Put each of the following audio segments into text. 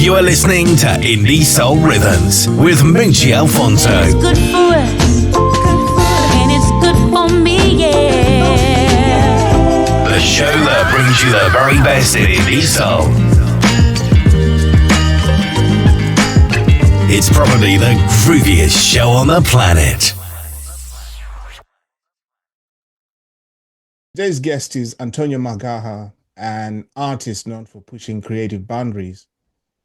You are listening to Indie Soul Rhythms with Moochie Alfonso. It's good for us, and it's good for me, yeah. The show that brings you the very best in Indie Soul. It's probably the grooviest show on the planet. Today's guest is Antonio McGaha, an artist known for pushing creative boundaries.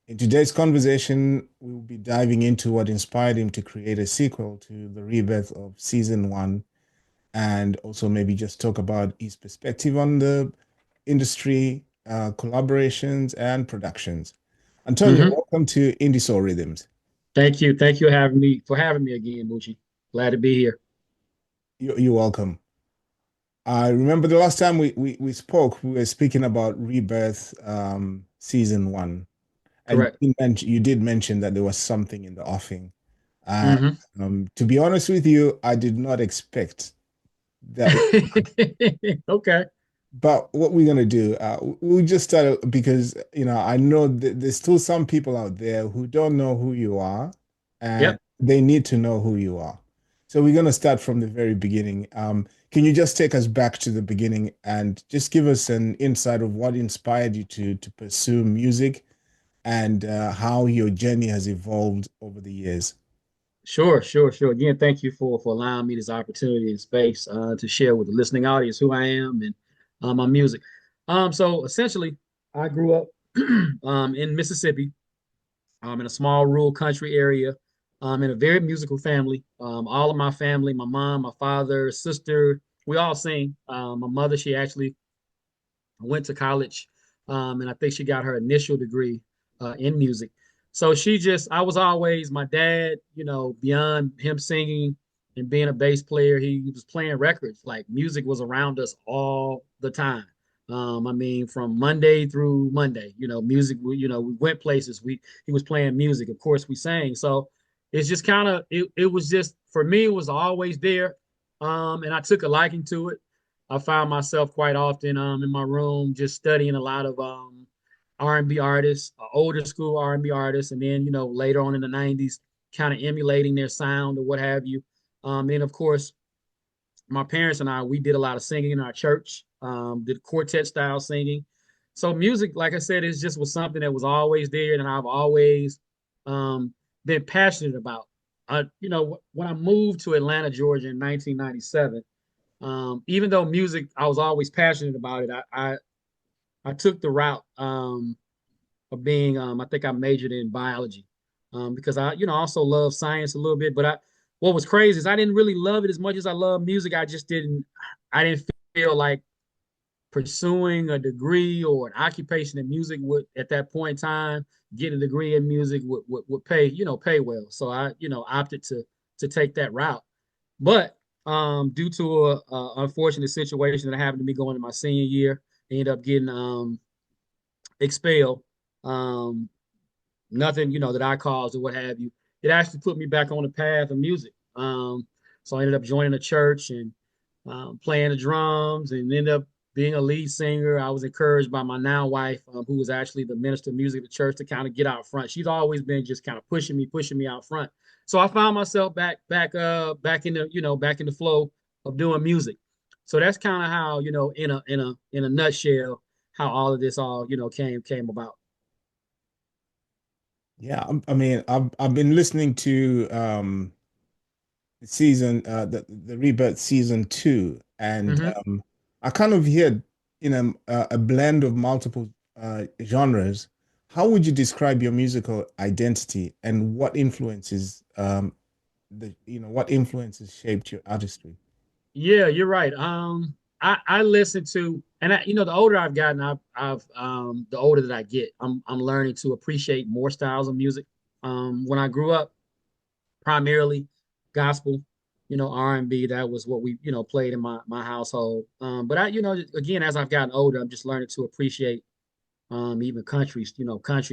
In today's conversation, we'll be diving into what inspired him to create a sequel to the Rebirth of Season 1, and also maybe just talk about his perspective on the industry, collaborations, and productions. Antonio, welcome to Indie Soul Rhythms. Thank you. Thank you for having me again, Moochie. Glad to be here. You're welcome. I remember the last time we spoke, we were speaking about Rebirth Season 1. Correct. And you did mention that there was something in the offing. To be honest with you, I did not expect that. Okay. But what we're going to do, we'll just start because, I know that there's still some people out there who don't know who you are, and they need to know who you are. So we're going to start from the very beginning. Can you just take us back to the beginning and just give us an insight of what inspired you to pursue music and how your journey has evolved over the years? Sure. Again, thank you for allowing me this opportunity and space to share with the listening audience who I am and my music. So essentially, I grew up in Mississippi, in a small rural country area, in a very musical family. All of my family, my mom, my father, sister, we all sing. My mother, she actually went to college, and I think she got her initial degree in music. So I was always my dad, beyond him singing and being a bass player, he was playing records. Like music was around us all the time. From Monday through Monday, music, we went places. He was playing music. Of course, we sang. So it's just it was just, for me, it was always there. And I took a liking to it. I found myself quite often in my room just studying a lot of R&B artists, older school R&B artists, and then later on in the 90s, kind of emulating their sound or what have you. And of course, my parents and we did a lot of singing in our church, did quartet style singing. So music, like I said, was something that was always there, and I've always been passionate about. When I moved to Atlanta, Georgia in 1997. Even though music, I was always passionate about it. I took the route of being, I think I majored in biology because I also love science a little bit. But what was crazy is I didn't really love it as much as I love music. I didn't feel like pursuing a degree or an occupation in music would, at that point in time, getting a degree in music would pay well. So I, opted to take that route. But due to a unfortunate situation that happened to me going into my senior year, I ended up getting expelled. Nothing, that I caused or what have you. It actually put me back on the path of music. So I ended up joining a church and playing the drums and ended up being a lead singer. I was encouraged by my now wife, who was actually the minister of music of the church, to kind of get out front. She's always been just kind of pushing me out front. So I found myself back in the flow of doing music. So that's kind of how, in a nutshell, how all of this came about. Yeah, I've been listening to the Rebirth Season 2, and I kind of hear a blend of multiple genres. How would you describe your musical identity, and what influences shaped your artistry? Yeah, you're right. I listen to, and the older I've gotten, the older that I get, I'm learning to appreciate more styles of music. When I grew up, primarily gospel, R&B, that was what we, played in my household. But again, as I've gotten older, I'm just learning to appreciate even country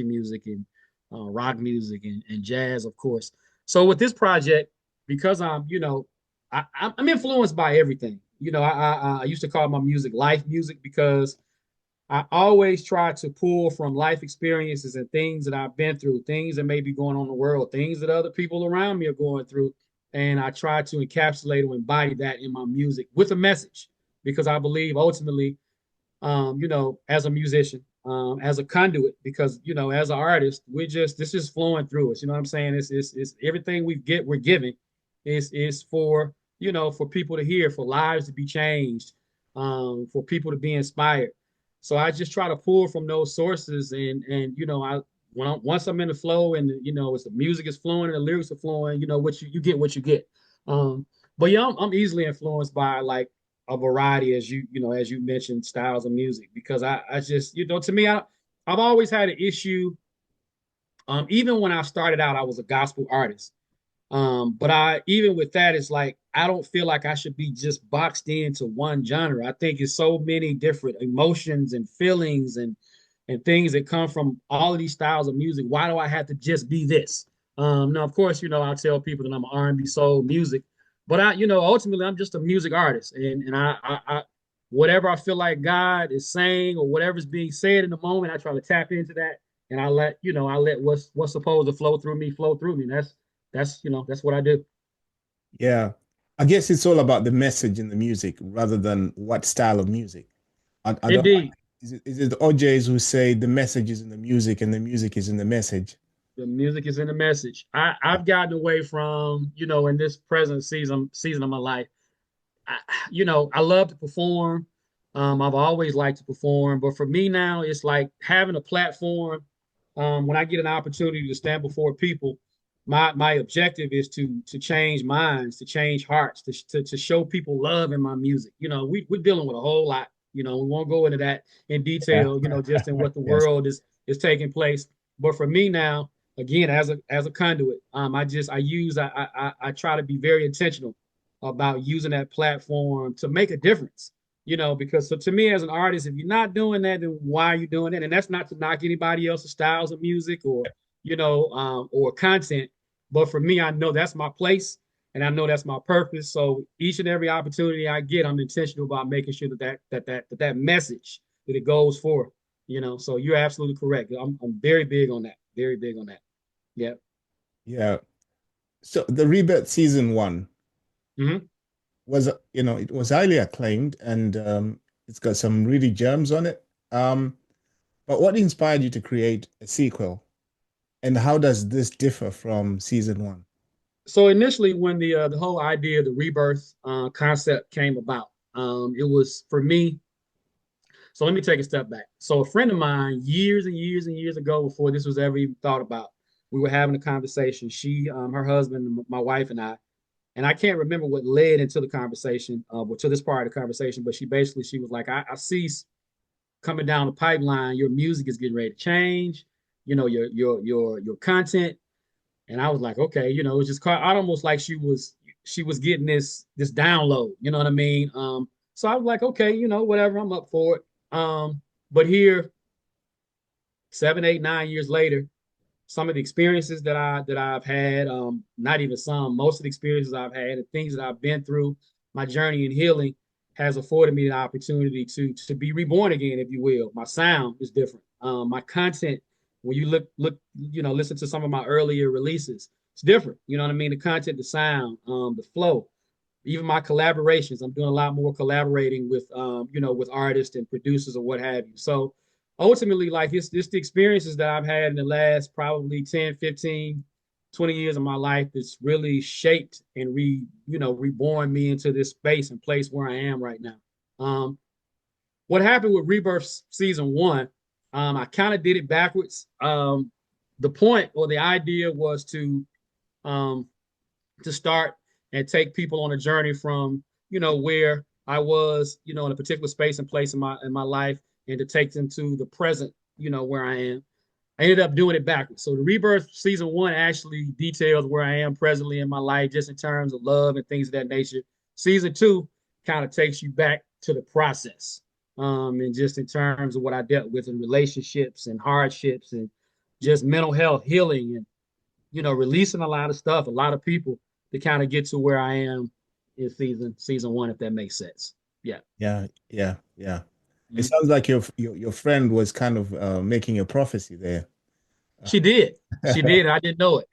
music and rock music and jazz, of course. So with this project, because I'm influenced by everything. I used to call my music life music because I always try to pull from life experiences and things that I've been through, things that may be going on in the world, things that other people around me are going through. And I try to encapsulate or embody that in my music with a message, because I believe ultimately, as a musician, as a conduit, because, as an artist, this is flowing through us. You know what I'm saying? It's everything we're given is for, for people to hear, for lives to be changed, for people to be inspired. So I just try to pull from those sources, and once I'm in the flow, and as the music is flowing and the lyrics are flowing, you get what you get. Um, but yeah, I'm easily influenced by like a variety, as you mentioned, styles of music, because I just, to me, I've always had an issue. Even when I started out, I was a gospel artist. But even with that, it's like I don't feel like I should be just boxed into one genre. I think it's so many different emotions and feelings and things that come from all of these styles of music. Why do I have to just be this? Now, of course, I tell people that I'm an R&B soul music, but ultimately I'm just a music artist, and I whatever I feel like God is saying or whatever's being said in the moment, I try to tap into that, and I let what's supposed to flow through me. That's what I do. Yeah. I guess it's all about the message in the music rather than what style of music. I don't Indeed, is it the OJs who say the message is in the music and the music is in the message? the music is in the message. I've gotten away from, in this present season of my life. I, I love to perform. I've always liked to perform, but for me now, it's like having a platform. When I get an opportunity to stand before people, my objective is to change minds, to change hearts, to show people love in my music. We're dealing with a whole lot. We won't go into that in Yeah. detail. Just in what the Yes. world is taking place. But for me now, again, as a conduit, I try to be very intentional about using that platform to make a difference. Because so to me as an artist, if you're not doing that, then why are you doing it? And that's not to knock anybody else's styles of music or content. But for me, I know that's my place and I know that's my purpose. So each and every opportunity I get, I'm intentional about making sure that message that it goes for. So you're absolutely correct. I'm very big on that. Very big on that. Yeah. Yeah. So the Rebirth season one Hmm. was, it was highly acclaimed and it's got some really gems on it. But what inspired you to create a sequel? And how does this differ from season one? So initially, when the whole idea of the rebirth concept came about, it was for me. So let me take a step back. So a friend of mine, years and years and years ago, before this was ever even thought about, we were having a conversation. She, her husband, my wife, and I can't remember what led into the conversation, to this part of the conversation. But she was like, I see coming down the pipeline, your music is getting ready to change. Your content. And I was like, okay, it was just almost like she was getting this download, you know what I mean? So I was like, okay, whatever, I'm up for it. But here, 7, 8, 9 years later, some of the experiences that I've had, not even some, most of the experiences I've had and things that I've been through, my journey in healing has afforded me the opportunity to be reborn again, if you will. My sound is different. My content, when you listen to some of my earlier releases, it's different. You know what I mean? The content, the sound, the flow, even my collaborations. I'm doing a lot more collaborating with artists and producers or what have you. So ultimately, like it's the experiences that I've had in the last probably 10, 15, 20 years of my life that's really shaped and reborn me into this space and place where I am right now. What happened with Rebirth season one, I kind of did it backwards. The point or the idea was um, to start and take people on a journey from where I was in a particular space and place in my life, and to take them to the present, where I am. I ended up doing it backwards. So the Rebirth season one actually details where I am presently in my life, just in terms of love and things of that nature. Season two kind of takes you back to the process, and just in terms of what I dealt with in relationships and hardships and just mental health healing and releasing a lot of stuff, a lot of people to kind of get to where I am in season one, if that makes sense. Yeah. Yeah, yeah, yeah. It Mhm. sounds like your friend was kind of making a prophecy there. She did. She did. I didn't know it.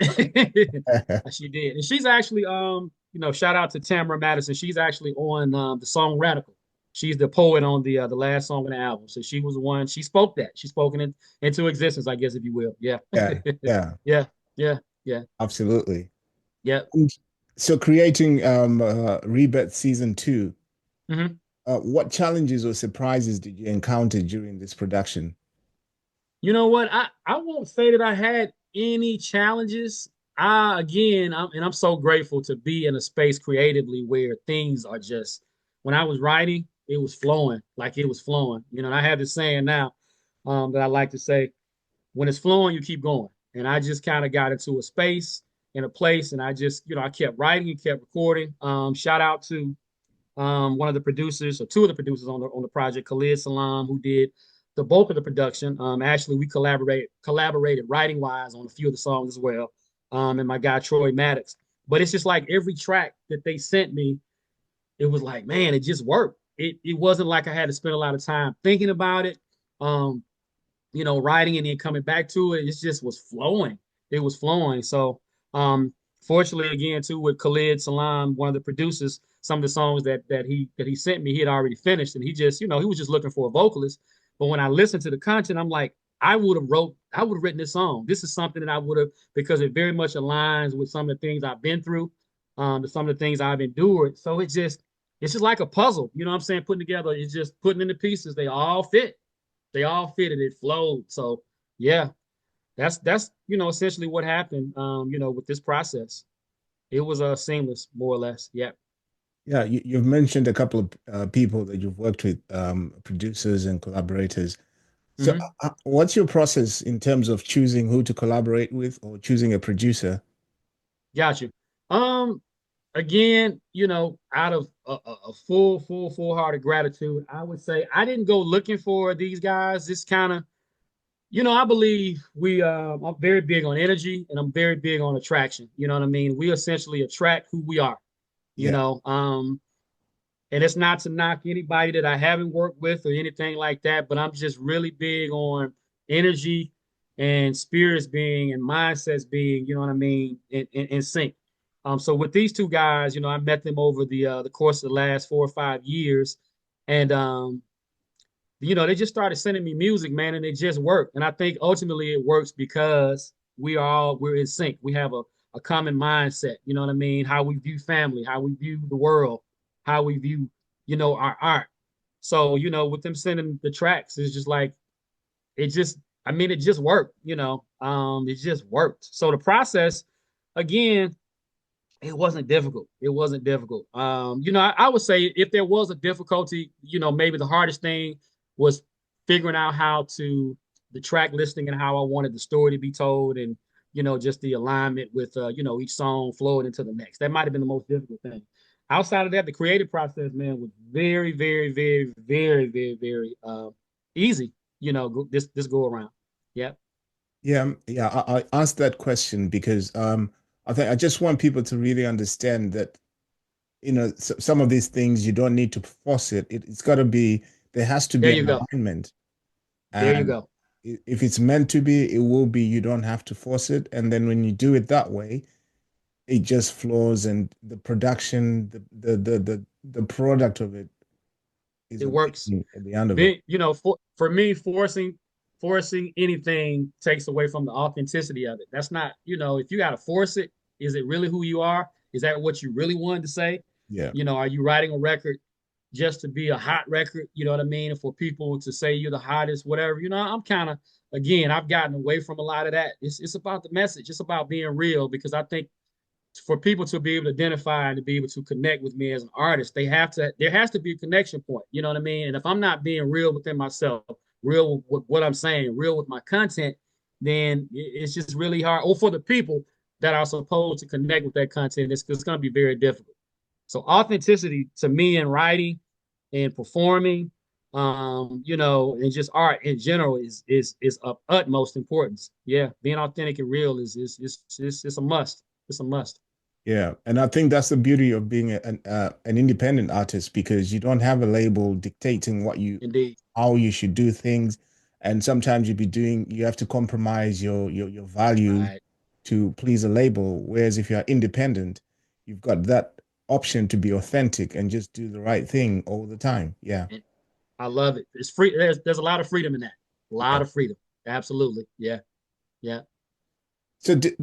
She did. And she's actually, shout out to Tamara Madison. She's actually on the song Radical. She's the poet on the last song on the album. So she was the one, she spoke that. She spoken it into existence, I guess, if you will. Yeah. Yeah, yeah, Yeah. Yeah. Yeah. absolutely. Yeah. And so creating Rebirth season two, hmm what challenges or surprises did you encounter during this production? You know what? I won't say that I had any challenges. I again, I'm so grateful to be in a space creatively where things are just. When I was writing, it was flowing like it was flowing. And I have this saying now that I like to say: when it's flowing, you keep going. And I just kind of got into a space in a place, and I just, I kept writing and kept recording. Shout out to one of the producers or two of the producers on the project, Khalid Salam, who did the bulk of the production. Actually, we collaborated writing wise on a few of the songs as well, and my guy Troy Maddox. But it's just like every track that they sent me, it was like, man, it just worked. It wasn't like I had to spend a lot of time thinking about it. Um, writing and then coming back to it, it just was flowing. It was flowing. So, fortunately, again, too, with Khalid Salam, one of the producers, some of the songs that he sent me, he had already finished, and he just, he was just looking for a vocalist. But when I listened to the content, I'm like, I would have written this song. This is something that I would have, because it very much aligns with some of the things I've been through, to some of the things I've endured. So it's just like a puzzle. You know what I'm saying? Putting together, it's just putting in the pieces. They all fit and it flowed. So yeah, that's essentially what happened. With this process, it was seamless, more or less. Yeah. Yeah, you've mentioned a couple of people that you've worked with, producers and collaborators. So, hmm what's your process in terms of choosing who to collaborate with or choosing a producer? Got you. Um, Again, out of a full heart of gratitude, I would say I didn't go looking for these guys. This kind of, I believe I'm very big on energy and I'm very big on attraction. You know what I mean? We essentially attract who we are. You Yeah, know, um, And it's not to knock anybody that I haven't worked with or anything like that, but I'm just really big on energy and spirits being and mindsets being, you know what I mean, in sync. So with these two guys, I met them over the course of the last 4 or 5 years, and they just started sending me music, man, and it just worked. And I think ultimately it works because we're in sync. We have a common mindset, you know what I mean? How we view family, how we view the world, how we view, our art. So, with them sending the tracks, it's just like it just I mean, it just worked, it just worked. So the process, again, it wasn't difficult. It wasn't difficult. I would say if there was a difficulty, maybe the hardest thing was figuring out how to the track listing and how I wanted the story to be told, and just the alignment with each song flowing into the next. That might have been the most difficult thing. Outside of that, the creative process, man, was very, very, very, very, very, very easy. This go around. Yeah. yeah. I asked that question because I think I just want people to really understand that some of these things you don't need to force it. It's got to be there has to There be you an go. alignment, There you and go. if it's meant to be, it will be. You don't have to force it, and then when you do it that way, it just flows, and the production, the product of it is It works. amazing at the end of it. Being, for me, forcing anything takes away from the authenticity of it. That's not, if you got to force it, is it really who you are? Is that what you really wanted to say? Yeah. Are you writing a record just to be a hot record? You know what I mean? And for people to say you're the hottest, whatever. I'm kind of, again, I've gotten away from a lot of that. It's about the message. It's about being real, because I think for people to be able to identify and to be able to connect with me as an artist, there has to be a connection point. You know what I mean? And if I'm not being real within myself, real with what I'm saying, real with my content, then it's just really hard. Or for the people that are supposed to connect with that content, it's going to be very difficult. So authenticity to me in writing and performing, and just art in general is of utmost importance. Yeah, being authentic and real is a must. It's a must. Yeah, and I think that's the beauty of being an independent artist because you don't have a label dictating Indeed. how you should do things, and sometimes you have to compromise your values Right. to please a label. Whereas if you're independent, you've got that option to be authentic and just do the right thing all the time. Yeah, And I love it. It's free. There's a lot of freedom in that. A yeah. lot of freedom. Absolutely. Yeah. Yeah. So do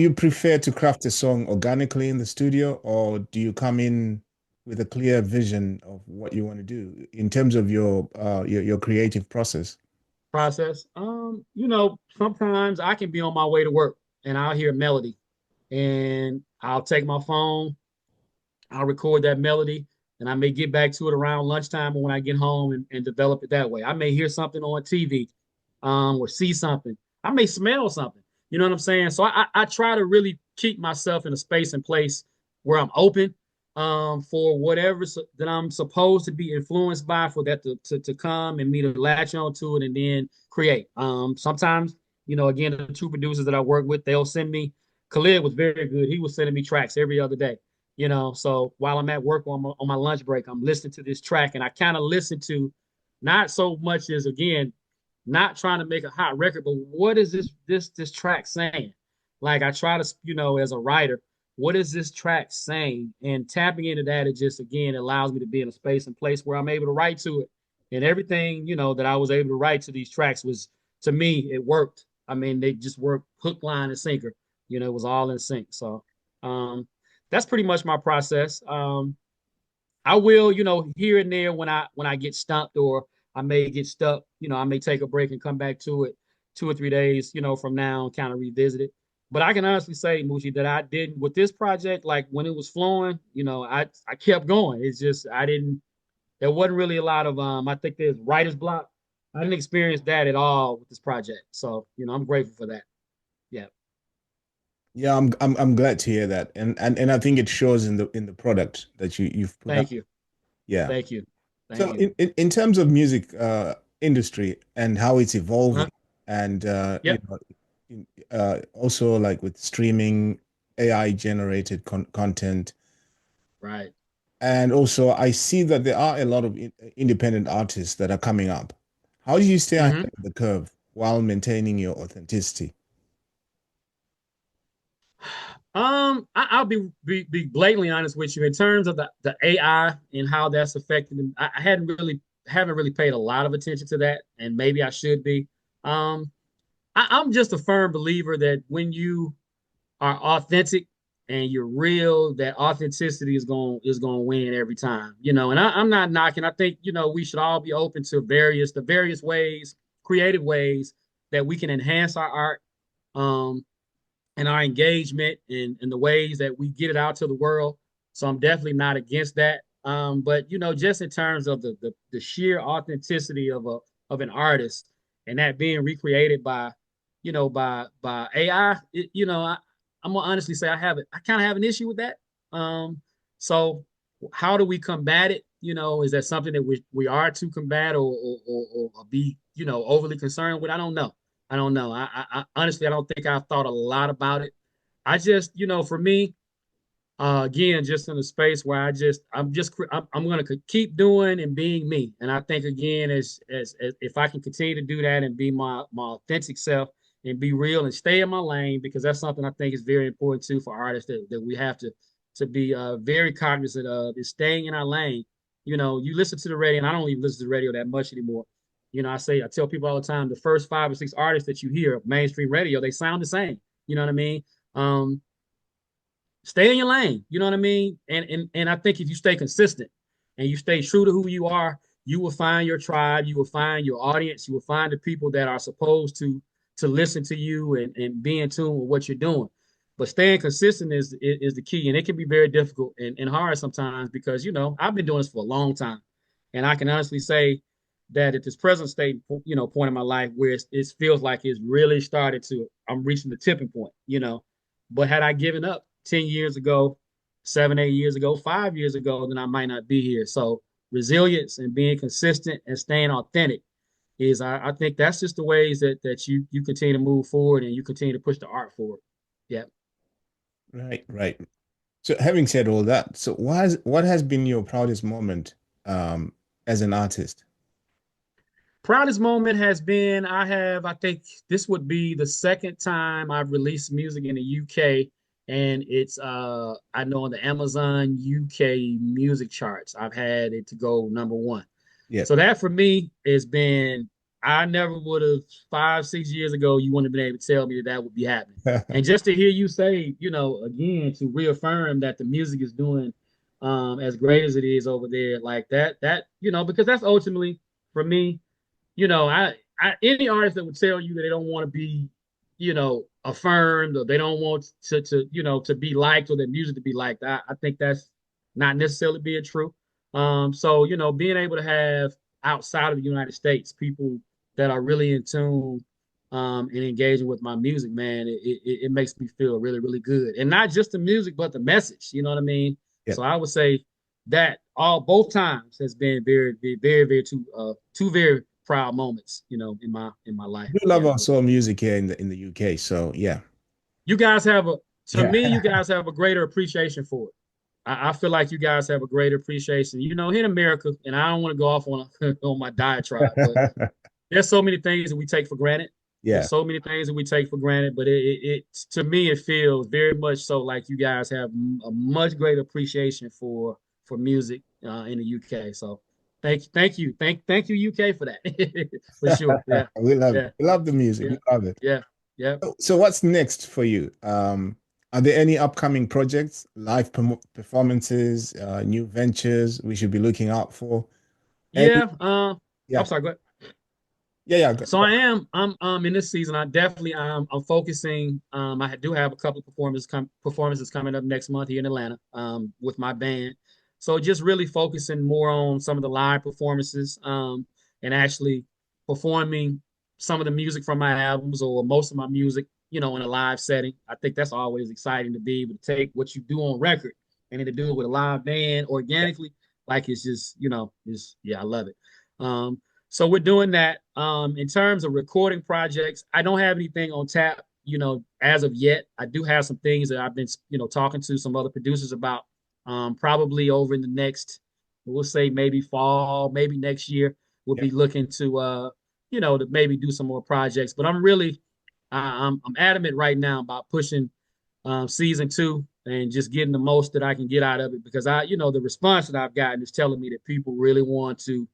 you prefer to craft a song organically in the studio, or do you come in with a clear vision of what you want to do in terms of your creative process? Process. Sometimes I can be on my way to work and I'll hear a melody and I'll take my phone, I'll record that melody, and I may get back to it around lunchtime or when I get home and develop it that way. I may hear something on TV, or see something. I may smell something. You know what I'm saying? So I try to really keep myself in a space and place where I'm open, for whatever that I'm supposed to be influenced by, for that to come and me to latch on to it and then create. Sometimes, again, the two producers that I work with, they'll send me. Khalid was very good. He was sending me tracks every other day. So while I'm at work on my lunch break, I'm listening to this track, and I kind of listen to, not so much as, again, not trying to make a hot record, but what is this track saying? Like, I try to, as a writer, what is this track saying? And tapping into that, it just, again, allows me to be in a space and place where I'm able to write to it. And everything, that I was able to write to these tracks was, to me, it worked. I mean, they just worked hook, line, and sinker. It was all in sync. So, um, that's pretty much my process. I will, here and there, when I get stumped or I may get stuck, I may take a break and come back to it 2 or 3 days, from now and kind of revisit it. But I can honestly say, Mushi, that I didn't with this project, like when it was flowing, I kept going. It's just I didn't there wasn't really a lot of I think there's writer's block. I didn't experience that at all with this project. So, I'm grateful for that. Yeah. Yeah, I'm glad to hear that, and I think it shows in the product that you've put out. Thank you. Yeah. Thank you. Thank So you. in terms of music industry and how it's evolving, Uh-huh. and Yep. also like with streaming, AI generated content. Right. And also, I see that there are a lot of independent artists that are coming up. How do you stay ahead Mm-hmm. of the curve while maintaining your authenticity? I'll be blatantly honest with you in terms of the AI and how that's affected them. I haven't really paid a lot of attention to that, and maybe I should be. Um, I'm just a firm believer that when you are authentic and you're real, that authenticity is going to win every time. And I'm not knocking. I think we should all be open to the various ways, creative ways that we can enhance our art. Um, and our engagement and the ways that we get it out to the world. So I'm definitely not against that. But just in terms of the sheer authenticity of an artist and that being recreated by AI, I'm gonna honestly say I kind of have an issue with that. So how do we combat it? Is that something that we are to combat or be overly concerned with? I don't know. I don't know. I honestly, I don't think I've thought a lot about it. I just, for me, again, just in a space where I'm going to keep doing and being me. And I think, again, as if I can continue to do that and be my authentic self and be real and stay in my lane, because that's something I think is very important too for artists that we have to be very cognizant of, is staying in our lane. You listen to the radio, and I don't even listen to the radio that much anymore. I tell people all the time, the first 5 or 6 artists that you hear of mainstream radio, they sound the same. You know what I mean? Um, Stay in your lane. You know what I mean? And I think if you stay consistent and you stay true to who you are, you will find your tribe, you will find your audience, you will find the people that are supposed to listen to you and be in tune with what you're doing. But staying consistent is the key, and it can be very difficult and hard sometimes because I've been doing this for a long time, and I can honestly say that at this present state, point in my life where it feels like it's really started to, I'm reaching the tipping point. But had I given up 10 years ago, 7, 8 years ago, 5 years ago, then I might not be here. So resilience and being consistent and staying authentic is, I think that's just the ways that you continue to move forward and you continue to push the art forward. Yeah. Right, right. So having said all that, so what has been your proudest moment as an artist? Proudest moment has been I think this would be the second time I've released music in the UK, and it's I know on the Amazon UK music charts. I've had it to go number one. Yeah. So that for me has been, I never would have 5, 6 years ago, you wouldn't have been able to tell me that that would be happening. And just to hear you say, again, to reaffirm that the music is doing as great as it is over there, like that, because that's ultimately for me, any artist that would tell you that they don't want to be, affirmed, or they don't want to be liked, or their music to be liked, I think that's not necessarily being true. So, being able to have outside of the United States people that are really in tune and engaging with my music, man, it makes me feel really, really good. And not just the music, but the message, you know what I mean? Yeah. So I would say that both times has been very, very, very, very two very proud moments, in my life. I do love Yeah. our soul music here in the UK. So yeah. You guys have to Yeah. me, you guys have a greater appreciation for it. I feel like you guys have a greater appreciation. In America, and I don't want to go off on on my diatribe, but there's so many things that we take for granted. Yeah. There's so many things that we take for granted, but it to me it feels very much so like you guys have a much greater appreciation for music in the UK. So thank you UK for that for sure. Yeah, yeah, We love the music. yeah, We love it. yeah, yeah. So what's next for you? Are there any upcoming projects, live performances, new ventures we should be looking out for? Any? Yeah. I'm Yeah. sorry. Go ahead. Yeah. Yeah. So I'm in this season. I definitely I'm focusing. I do have a couple of performances coming up next month here in Atlanta with my band. So just really focusing more on some of the live performances and actually performing some of the music from my albums or most of my music, in a live setting. I think that's always exciting to be able to take what you do on record and then to do it with a live band organically. Like it's just, I love it. So we're doing that. In terms of recording projects, I don't have anything on tap, as of yet. I do have some things that I've been, talking to some other producers about. Probably over in the next, we'll say maybe fall, maybe next year, we'll Yeah. be looking to maybe do some more projects. But I'm adamant right now about pushing season two and just getting the most that I can get out of it because the response that I've gotten is telling me that people really want to,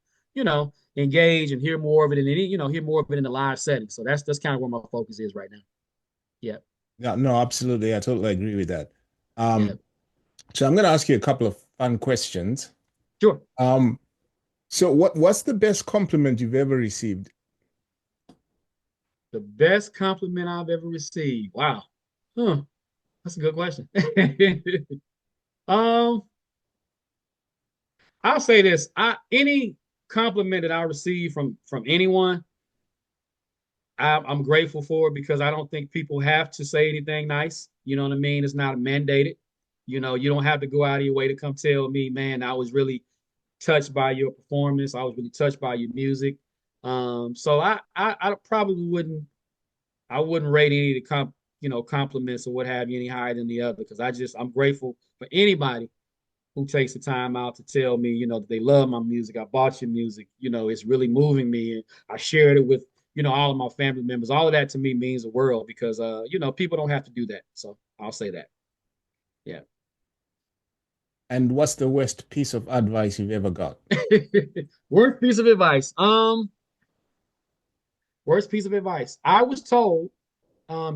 engage and hear more of it and hear more of it in the live setting. So that's kind of where my focus is right now. Yeah. Yeah. No, absolutely. I totally agree with that. Yeah. So I'm going to ask you a couple of fun questions. Sure. So what's the best compliment you've ever received? The best compliment I've ever received. Wow. Huh. That's a good question. um, I'll say this. Any compliment that I receive from anyone, I'm grateful for it because I don't think people have to say anything nice. You know what I mean? It's not mandated. You don't have to go out of your way to come tell me, man, I was really touched by your performance. I was really touched by your music. So I probably wouldn't rate any of the compliments or what have you any higher than the other because I'm grateful for anybody who takes the time out to tell me, that they love my music. I bought your music. It's really moving me. And I shared it with, all of my family members. All of that to me means the world because, people don't have to do that. So I'll say that. Yeah. And what's the worst piece of advice you've ever got? Worst piece of advice. Worst piece of advice. I was told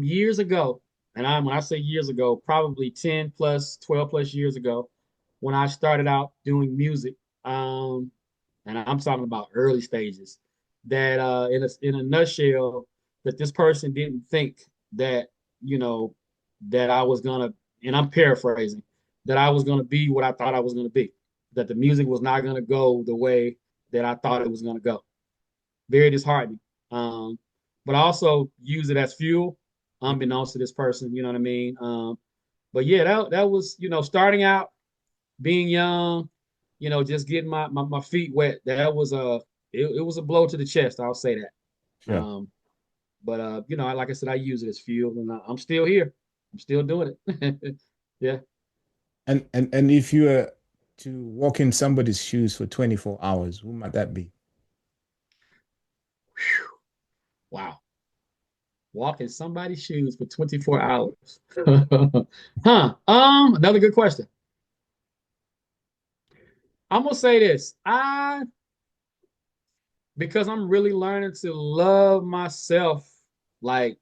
years ago, and when I say years ago, probably 10 plus, 12 plus years ago, when I started out doing music, and I'm talking about early stages, that in a nutshell, that this person didn't think that, that I was gonna, and I'm paraphrasing, that I was gonna be what I thought I was gonna be, that the music was not gonna go the way that I thought it was gonna go. Very disheartening. But I also use it as fuel, unbeknownst to this person, you know what I mean? But yeah, that was, starting out, being young, just getting my feet wet. That was it was a blow to the chest, I'll say that. Sure. But like I said, I use it as fuel and I'm still here. I'm still doing it. Yeah. And if you were to walk in somebody's shoes for 24 hours, who might that be? Wow. Walk in somebody's shoes for 24 hours. Huh. Another good question. I'm gonna say this. Because I'm really learning to love myself like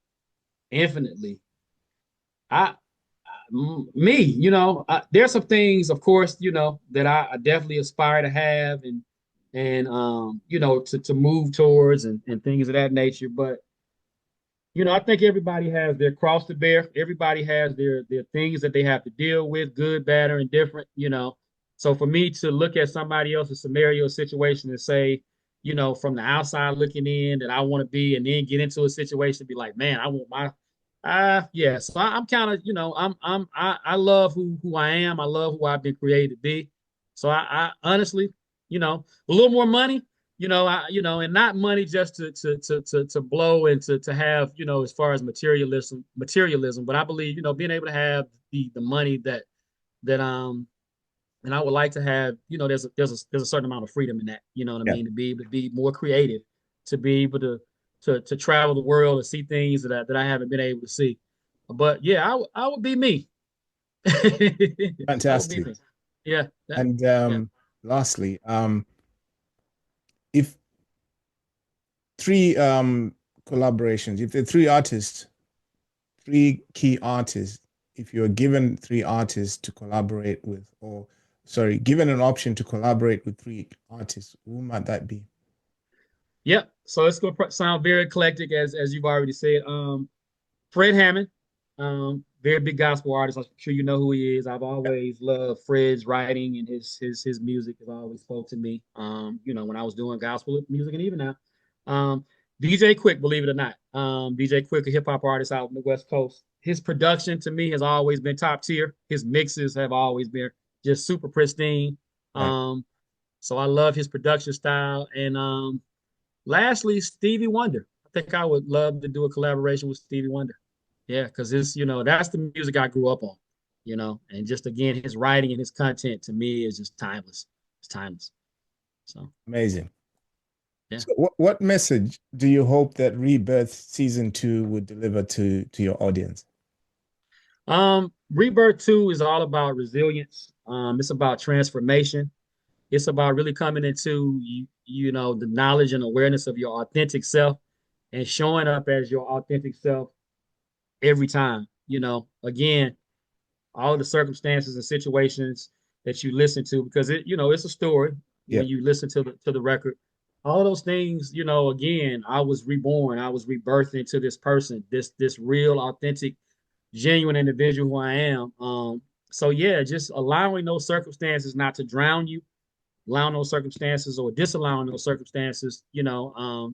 infinitely. I Me, there's some things, of course, that I definitely aspire to have and to move towards and things of that nature. But I think everybody has their cross to bear. Everybody has their things that they have to deal with, good, bad, or indifferent. So for me to look at somebody else's scenario situation and say, from the outside looking in that I want to be, and then get into a situation and be like, man, I want my yeah. So I'm kind of, I love who I am. I love who I've been created to be. So I honestly, a little more money, and not money just to blow and to have, as far as materialism, but I believe, being able to have the money that and I would like to have, there's a certain amount of freedom in that, you know what I Yeah. mean, to be able to be more creative, to be able to travel the world and see things that I haven't been able to see. But yeah, I would be me. I would be Fantastic. me. Yeah. And Yeah. lastly, if three collaborations, if the three artists, three key artists, if you're given three artists to collaborate with, or sorry, given an option to collaborate with three artists, who might that be? Yep. So it's gonna sound very eclectic, as you've already said. Fred Hammond, very big gospel artist. I'm sure you know who he is. I've always loved Fred's writing and his music has always spoke to me. When I was doing gospel music and even now. DJ Quick, believe it or not. DJ Quick, a hip hop artist out in the West Coast. His production to me has always been top tier. His mixes have always been just super pristine. Right. So I love his production style. And lastly, Stevie Wonder. I think I would love to do a collaboration with Stevie Wonder. Yeah, because that's the music I grew up on, and just again, his writing and his content to me is just timeless. It's timeless. So Amazing. yeah. So what message do you hope that Rebirth season two would deliver to your audience? Rebirth 2 is all about resilience. It's about transformation. It's about really coming into the knowledge and awareness of your authentic self and showing up as your authentic self every time. Again, all the circumstances and situations that you listen to, because it's a story Yeah. when you listen to the record. All those things, again, I was reborn, I was rebirthed into this person, this real, authentic, genuine individual who I am. So yeah, just allowing those circumstances not to drown you, allowing those circumstances or disallowing those circumstances, to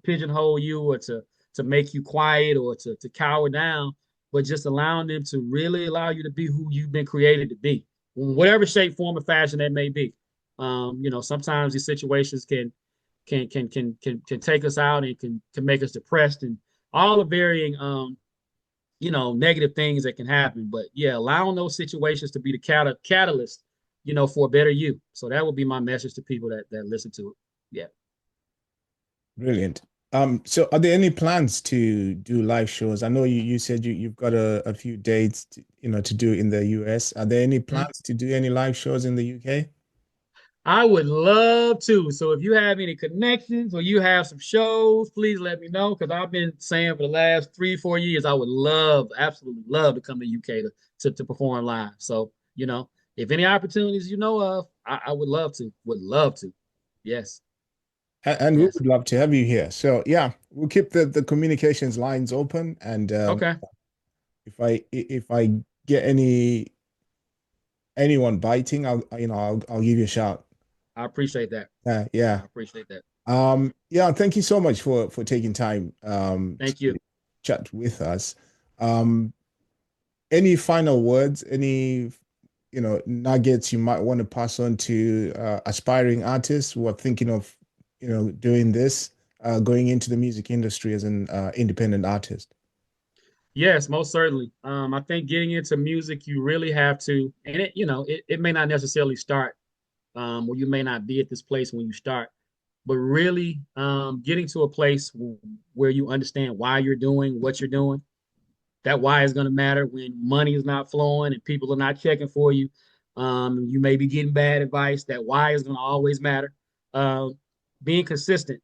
pigeonhole you or to make you quiet or to cower down, but just allowing them to really allow you to be who you've been created to be, in whatever shape, form, or fashion that may be. Sometimes these situations can take us out and can make us depressed and all the varying negative things that can happen. But yeah, allowing those situations to be the catalyst, for a better you. So that would be my message to people that listen to it. Yeah. Brilliant. So are there any plans to do live shows? I know you said you've got a few dates to do in the US. Are there any Mhm. plans to do any live shows in the UK? I would love to. So if you have any connections or you have some shows, please let me know because I've been saying for the last 3, 4 years I would love, absolutely love to come to UK to perform live. So if any opportunities you know of, I would love to. Would love to. Yes. And we Yes. would love to have you here. So yeah, we'll keep the communications lines open. And Okay. if I get anyone biting, I'll give you a shout. I appreciate that. Yeah. I appreciate that. Yeah, thank you so much for taking time Thank to you. chat with us. Um, any final words, any nuggets you might want to pass on to aspiring artists who are thinking of doing this, going into the music industry as an independent artist? Yes, most certainly. I think getting into music, you really have to, and it may not necessarily start, or you may not be at this place when you start, but really getting to a place where you understand why you're doing what you're doing. That why is going to matter when money is not flowing and people are not checking for you. You may be getting bad advice. That why is going to always matter. Um, Being consistent,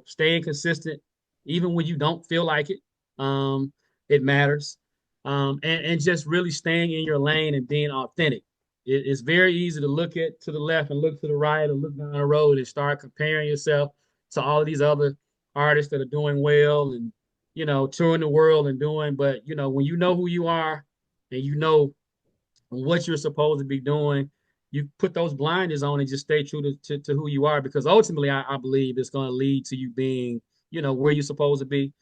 staying consistent, even when you don't feel like it, um, it matters. And just really staying in your lane and being authentic. It's very easy to look to the left and look to the right and look down the road and start comparing yourself to all of these other artists that are doing well and touring the world and doing. But when you know who you are and you know what you're supposed to be doing, you put those blinders on and just stay true to who you are. Because ultimately, I believe it's going to lead to you being, where you're supposed to be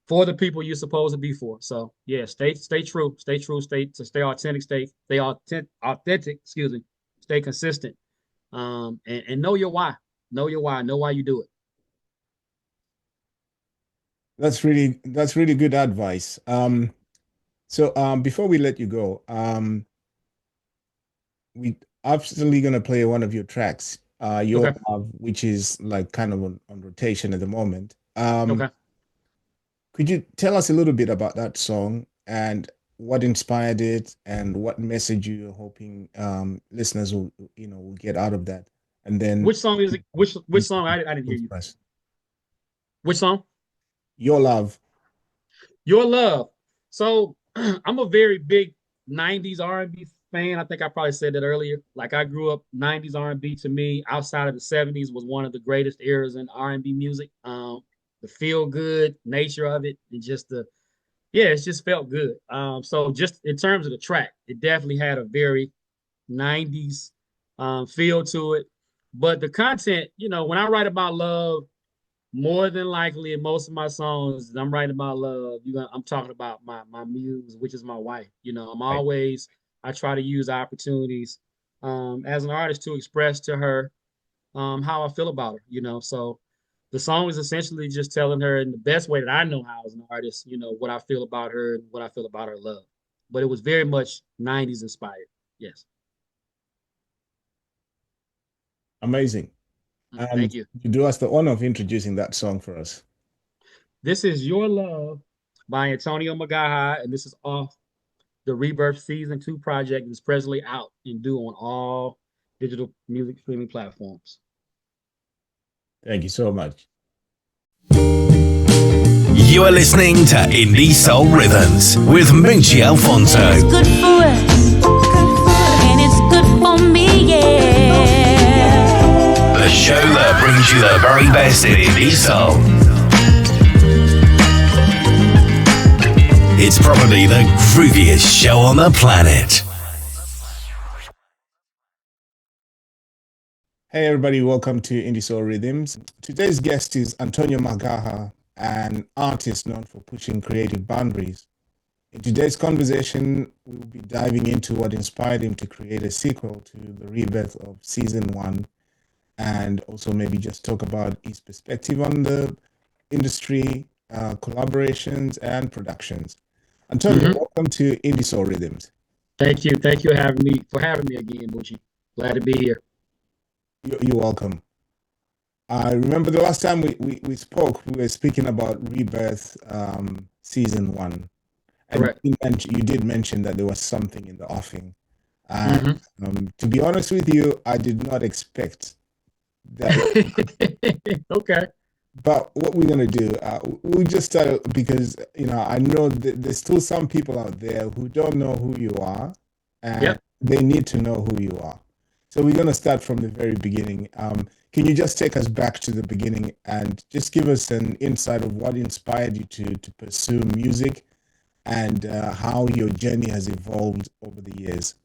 for the people you're supposed to be for. So yeah, stay true, stay authentic, stay authentic. Excuse me, stay consistent, and know your why. Know why you do it. That's really good advice. So before we let you go, we absolutely gonna play one of your tracks, Your Okay. Love, which is like kind of on rotation at the moment. Okay. Could you tell us a little bit about that song and what inspired it and what message you're hoping listeners will get out of that? And then Which song is it? Which song? I didn't hear you. express Which song? Your Love. Your Love. So I'm a very big 90s R&B fan. I think I probably said that earlier. Like I grew up 90s R&B to me outside of the 70s was one of the greatest eras in R&B music. The feel good nature of it and just it just felt good. So just in terms of the track, it definitely had a very 90s feel to it. But the content, when I write about love, more than likely in most of my songs I'm writing about love, I'm talking about my muse, which is my wife. Right. I try to use opportunities as an artist to express to her how I feel about her. So the song is essentially just telling her in the best way that I know how as an artist, what I feel about her and what I feel about her love. But it was very much 90s inspired. Yes. Amazing. And Thank you. you do us the honor of introducing that song for us. This is Your Love by Antonio McGaha, and this is off the Rebirth Season 2 project is presently out and due on all digital music streaming platforms. Thank you so much. You are listening to Indie Soul Rhythms with Munchie Alfonso. It's good for us, and it's good for me, yeah. The show that brings you the very best in Indie Soul. It's probably the grooviest show on the planet. Hey everybody, welcome to Indie Soul Rhythms. Today's guest is Antonio McGaha, an artist known for pushing creative boundaries. In today's conversation, we'll be diving into what inspired him to create a sequel to the Rebirth of Season 1 and also maybe just talk about his perspective on the industry, collaborations, and productions. Antonio, welcome to Indie Soul Rhythms. Thank you. Thank you for having me again, Bucci. Glad to be here. You're welcome. I remember the last time we spoke, we were speaking about Rebirth Season 1. And Correct. you did mention that there was something in the offing. Mhm. To be honest with you, I did not expect that. Okay. But what we're gonna do, we just start because I know that there's still some people out there who don't know who you are, and Yep. they need to know who you are. So we're gonna start from the very beginning. Can you just take us back to the beginning and just give us an insight of what inspired you to pursue music and how your journey has evolved over the years?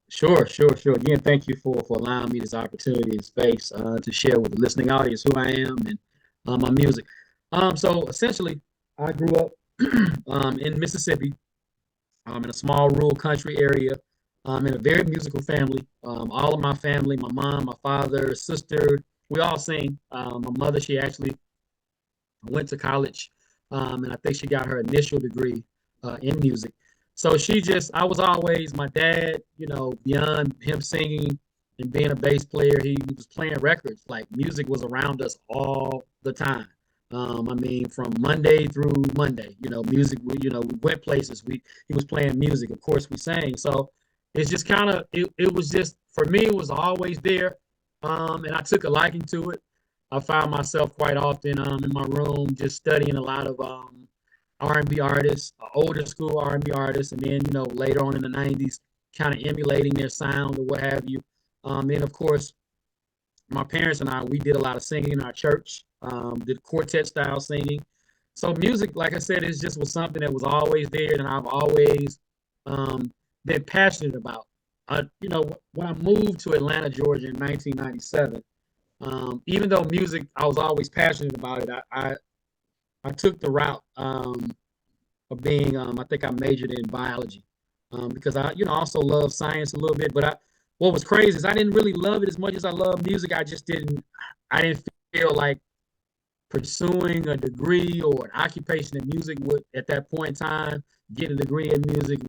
Sure. Again, thank you for allowing me this opportunity and space to share with the listening audience who I am and my music. So essentially, I grew up in Mississippi, in a small rural country area, in a very musical family. All of my family, my mom, my father, sister, we all sing. My mother, she actually went to college, and I think she got her initial degree in music. So I was always my dad, beyond him singing and being a bass player, he was playing records. Like music was around us all the time. I mean, from Monday through Monday, music, we went places. He was playing music. Of course, we sang. So it's just kind of, it was just, for me, it was always there. And I took a liking to it. I found myself quite often in my room just studying a lot of R&B artists, older school R&B artists, and then, later on in the 90s, kind of emulating their sound or what have you. And of course, my parents and I, we did a lot of singing in our church, did quartet style singing. So music, like I said, is just was something that was always there, and I've always been passionate about. When I moved to Atlanta, Georgia in 1997, even though music, I was always passionate about it, I took the route of being, I think I majored in biology because I, also love science a little bit, but what was crazy is I didn't really love it as much as I love music. I didn't feel like pursuing a degree or an occupation in music would, at that point in time, getting a degree in music